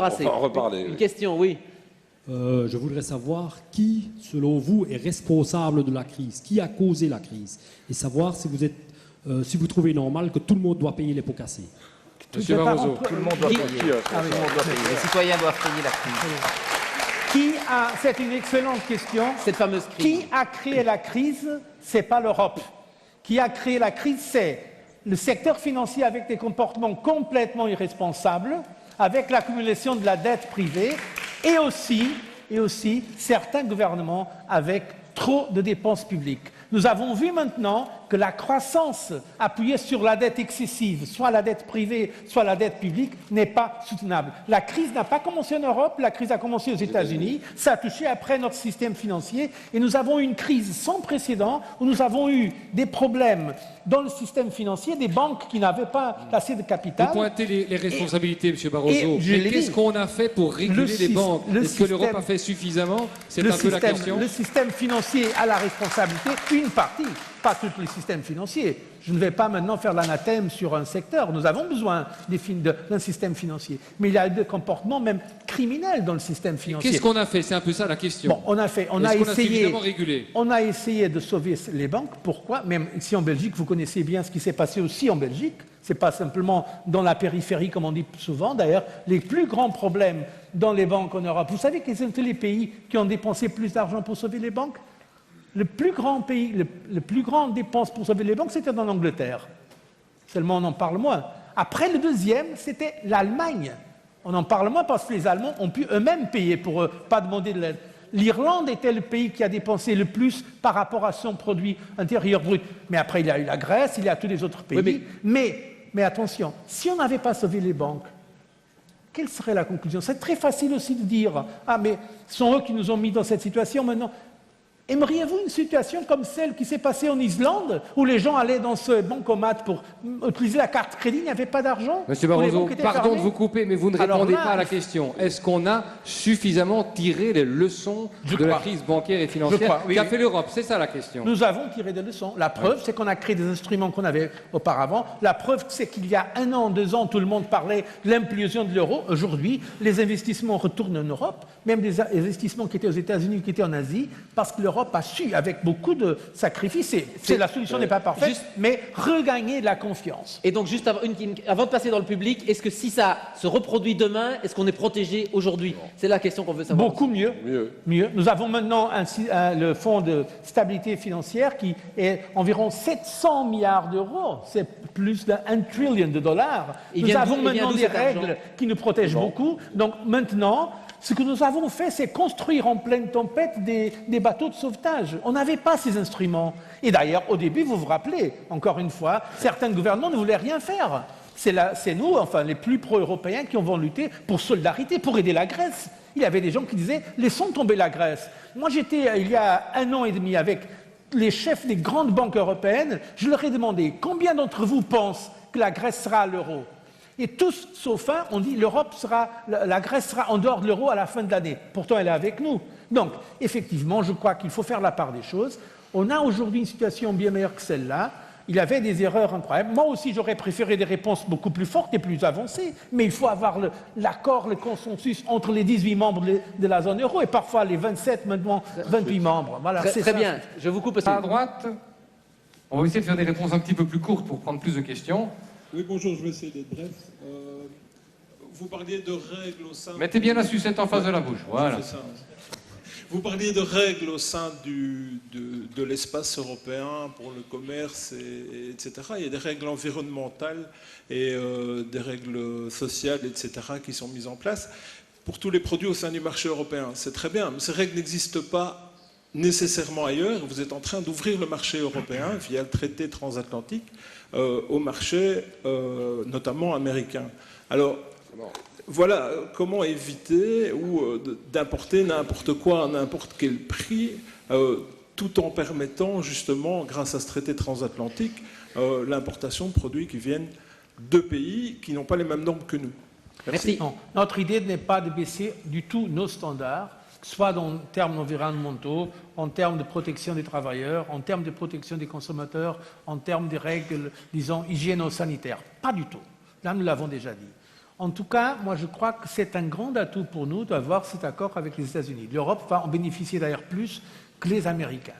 On va en reparler. Une question, oui. Je voudrais savoir qui, selon vous, est responsable de la crise, qui a causé la crise, et savoir si vous trouvez normal que tout le monde doit payer les pots cassés. Monsieur Barroso, tout le monde doit payer. Les citoyens doivent payer la crise. C'est une excellente question. Cette fameuse crise. Qui a créé la crise? C'est pas l'Europe. Qui a créé la crise? C'est le secteur financier avec des comportements complètement irresponsables, avec l'accumulation de la dette privée, et aussi certains gouvernements avec trop de dépenses publiques. Nous avons vu maintenant que la croissance appuyée sur la dette excessive, soit la dette privée, soit la dette publique, n'est pas soutenable. La crise n'a pas commencé en Europe, la crise a commencé aux États-Unis, ça a touché après notre système financier, et nous avons eu une crise sans précédent où nous avons eu des problèmes dans le système financier, des banques qui n'avaient pas assez de capital. Vous pointez les responsabilités, M. Barroso, mais qu'est-ce qu'on a fait pour réguler les banques? Est-ce que l'Europe a fait suffisamment? C'est un peu la question. Le système financier a la responsabilité, une partie, pas tous les systèmes financiers. Je ne vais pas maintenant faire l'anathème sur un secteur. Nous avons besoin d'un système financier. Mais il y a des comportements même criminels dans le système financier. Qu'est-ce qu'on a fait? C'est un peu ça la question. Bon, on a essayé de sauver les banques. Pourquoi? Même ici en Belgique, vous connaissez bien ce qui s'est passé aussi en Belgique. Ce n'est pas simplement dans la périphérie, comme on dit souvent. D'ailleurs, les plus grands problèmes dans les banques en Europe, vous savez quels sont les pays qui ont dépensé plus d'argent pour sauver les banques? Le plus grand pays, le plus grande dépense pour sauver les banques, c'était en Angleterre. Seulement, on en parle moins. Après, le deuxième, c'était l'Allemagne. On en parle moins parce que les Allemands ont pu eux-mêmes payer pour pas demander de l'aide. L'Irlande était le pays qui a dépensé le plus par rapport à son produit intérieur brut. Mais après, il y a eu la Grèce, il y a tous les autres pays. Oui, mais attention, si on n'avait pas sauvé les banques, quelle serait la conclusion? C'est très facile aussi de dire « Ah, mais ce sont eux qui nous ont mis dans cette situation maintenant ». Aimeriez-vous une situation comme celle qui s'est passée en Islande, où les gens allaient dans ce bancomat pour utiliser la carte crédit, il n'y avait pas d'argent? Monsieur Barroso, pardon de vous couper, mais vous ne répondez pas à la question. Est-ce qu'on a suffisamment tiré les leçons de la crise bancaire et financière qu'a fait l'Europe? C'est ça la question. Nous avons tiré des leçons. La preuve, c'est qu'on a créé des instruments qu'on avait auparavant. La preuve, c'est qu'il y a 1 an, 2 ans, tout le monde parlait de l'implosion de l'euro. Aujourd'hui, les investissements retournent en Europe, même des investissements qui étaient aux États-Unis, qui étaient en Asie, parce que l'Europe a su, avec beaucoup de sacrifices, la solution n'est pas parfaite, mais regagner de la confiance. Et donc, juste avant de passer dans le public, est-ce que si ça se reproduit demain, est-ce qu'on est protégé aujourd'hui? C'est la question qu'on veut savoir. Beaucoup mieux. Nous avons maintenant le Fonds de stabilité financière qui est environ 700 milliards d'euros. C'est plus d'1 trillion de dollars. Nous avons maintenant des règles qui nous protègent beaucoup. Donc maintenant, ce que nous avons fait, c'est construire en pleine tempête des bateaux de sauvetage. On n'avait pas ces instruments. Et d'ailleurs, au début, vous vous rappelez, encore une fois, certains gouvernements ne voulaient rien faire. C'est nous, enfin les plus pro-européens, qui avons lutté pour solidarité, pour aider la Grèce. Il y avait des gens qui disaient « laissons tomber la Grèce ». Moi, j'étais, il y a 1 an et demi, avec les chefs des grandes banques européennes, je leur ai demandé « combien d'entre vous pensent que la Grèce sera à l'euro ?» Et tous, sauf un, ont dit la Grèce sera en dehors de l'euro à la fin de l'année. Pourtant, elle est avec nous. Donc, effectivement, je crois qu'il faut faire la part des choses. On a aujourd'hui une situation bien meilleure que celle-là. Il y avait des erreurs incroyables. Moi aussi, j'aurais préféré des réponses beaucoup plus fortes et plus avancées. Mais il faut avoir l'accord, le consensus entre les 18 membres de la zone euro et parfois les 27, maintenant 28 membres. Voilà, très bien. Je vous coupe. À droite, on va essayer de faire des réponses un petit peu plus courtes pour prendre plus de questions. Oui, bonjour, je vais essayer d'être bref. Vous parliez de règles au sein... Mettez bien la sucette en face de la bouche, voilà. C'est ça. Vous parliez de règles au sein de l'espace européen pour le commerce, etc. Il y a des règles environnementales et des règles sociales, etc. qui sont mises en place pour tous les produits au sein du marché européen. C'est très bien, mais ces règles n'existent pas nécessairement ailleurs. Vous êtes en train d'ouvrir le marché européen via le traité transatlantique au marché notamment américain. Alors, voilà comment éviter d'importer n'importe quoi à n'importe quel prix, tout en permettant justement, grâce à ce traité transatlantique, l'importation de produits qui viennent de pays qui n'ont pas les mêmes normes que nous. Merci. Non, notre idée n'est pas de baisser du tout nos standards, soit en termes environnementaux, en termes de protection des travailleurs, en termes de protection des consommateurs, en termes de règles, disons, hygiéno-sanitaires. Pas du tout. Là, nous l'avons déjà dit. En tout cas, moi je crois que c'est un grand atout pour nous d'avoir cet accord avec les États-Unis. L'Europe va en bénéficier d'ailleurs plus que les Américains.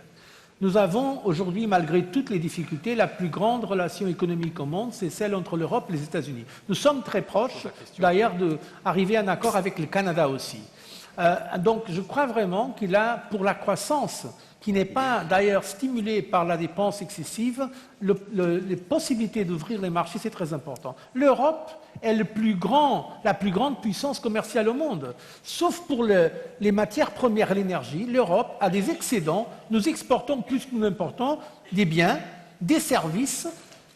Nous avons aujourd'hui, malgré toutes les difficultés, la plus grande relation économique au monde, c'est celle entre l'Europe et les États-Unis. Nous sommes très proches, d'ailleurs, d'arriver à un accord avec le Canada aussi. Donc, je crois vraiment qu'il a, pour la croissance, qui n'est pas d'ailleurs stimulée par la dépense excessive, les possibilités d'ouvrir les marchés, c'est très important. L'Europe est la plus grande puissance commerciale au monde. Sauf pour les matières premières et l'énergie, l'Europe a des excédents. Nous exportons plus que nous importons des biens, des services,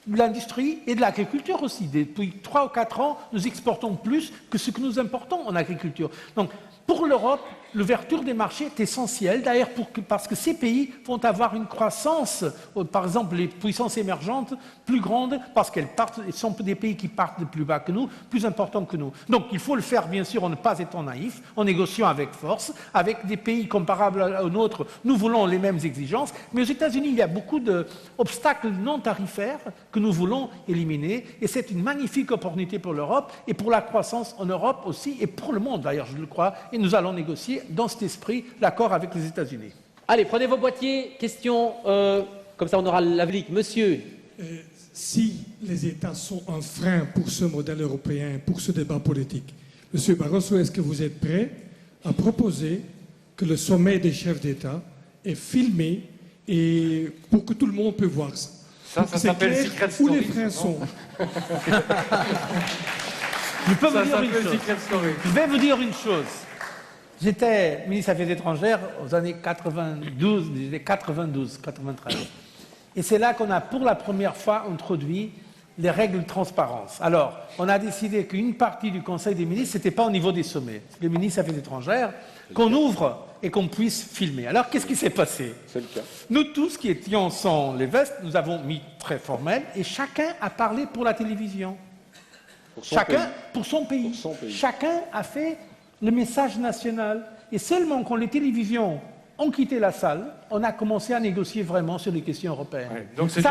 de l'industrie et de l'agriculture aussi. Depuis 3 ou 4 ans, nous exportons plus que ce que nous importons en agriculture. Donc, pour l'Europe, l'ouverture des marchés est essentielle, d'ailleurs parce que ces pays vont avoir une croissance, par exemple les puissances émergentes, plus grande, parce qu'elles sont des pays qui partent de plus bas que nous, plus importants que nous. Donc il faut le faire, bien sûr, en ne pas étant naïf, en négociant avec force, avec des pays comparables aux nôtres, nous voulons les mêmes exigences, mais aux États-Unis, il y a beaucoup d'obstacles non tarifaires que nous voulons éliminer, et c'est une magnifique opportunité pour l'Europe, et pour la croissance en Europe aussi, et pour le monde d'ailleurs, je le crois, et nous allons négocier dans cet esprit l'accord avec les États-Unis. Allez, prenez vos boîtiers. Question, comme ça on aura l'avis. Monsieur. Si les États sont un frein pour ce modèle européen, pour ce débat politique, Monsieur Barroso, est-ce que vous êtes prêt à proposer que le sommet des chefs d'État est filmé et pour que tout le monde puisse voir ça? Ça s'appelle Secret Où Story. les freins sont. Je peux vous dire une chose. Je vais vous dire une chose. J'étais ministre des Affaires étrangères aux années 92, 93. Et c'est là qu'on a pour la première fois introduit les règles de transparence. Alors, on a décidé qu'une partie du Conseil des ministres, ce n'était pas au niveau des sommets, les ministres des Affaires étrangères, qu'on ouvre et qu'on puisse filmer. Alors, qu'est-ce qui s'est passé? C'est le cas. Nous tous qui étions sans les vestes, nous avons mis très formel et chacun a parlé pour la télévision. Pour son pays. Chacun a fait le message national. Et seulement quand les télévisions ont quitté la salle, on a commencé à négocier vraiment sur les questions européennes. Ouais, donc c'est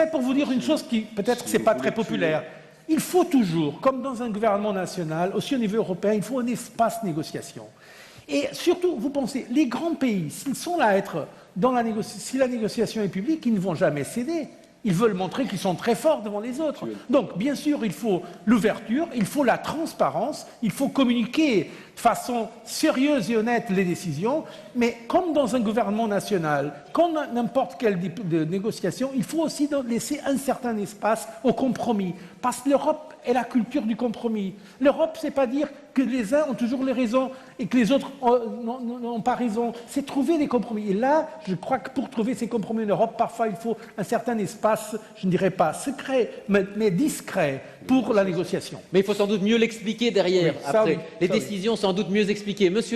pour vous dire une chose qui peut-être c'est pas très populaire. Il faut toujours, comme dans un gouvernement national, aussi au niveau européen, il faut un espace de négociation. Et surtout, vous pensez, les grands pays, s'ils sont là à être dans si la négociation est publique, ils ne vont jamais céder. Ils veulent montrer qu'ils sont très forts devant les autres. Donc, bien sûr, il faut l'ouverture, il faut la transparence, il faut communiquer de façon sérieuse et honnête les décisions, mais comme dans un gouvernement national, comme n'importe quelle négociation, il faut aussi laisser un certain espace au compromis, parce que l'Europe est la culture du compromis. L'Europe, c'est pas dire que les uns ont toujours les raisons et que les autres n'ont pas raison. C'est trouver des compromis. Et là, je crois que pour trouver ces compromis en Europe, parfois il faut un certain espace, je ne dirais pas secret, mais discret pour la négociation. Mais il faut sans doute mieux l'expliquer derrière. Oui, ça après. oui, Les ça décisions sans doute mieux expliquées. Monsieur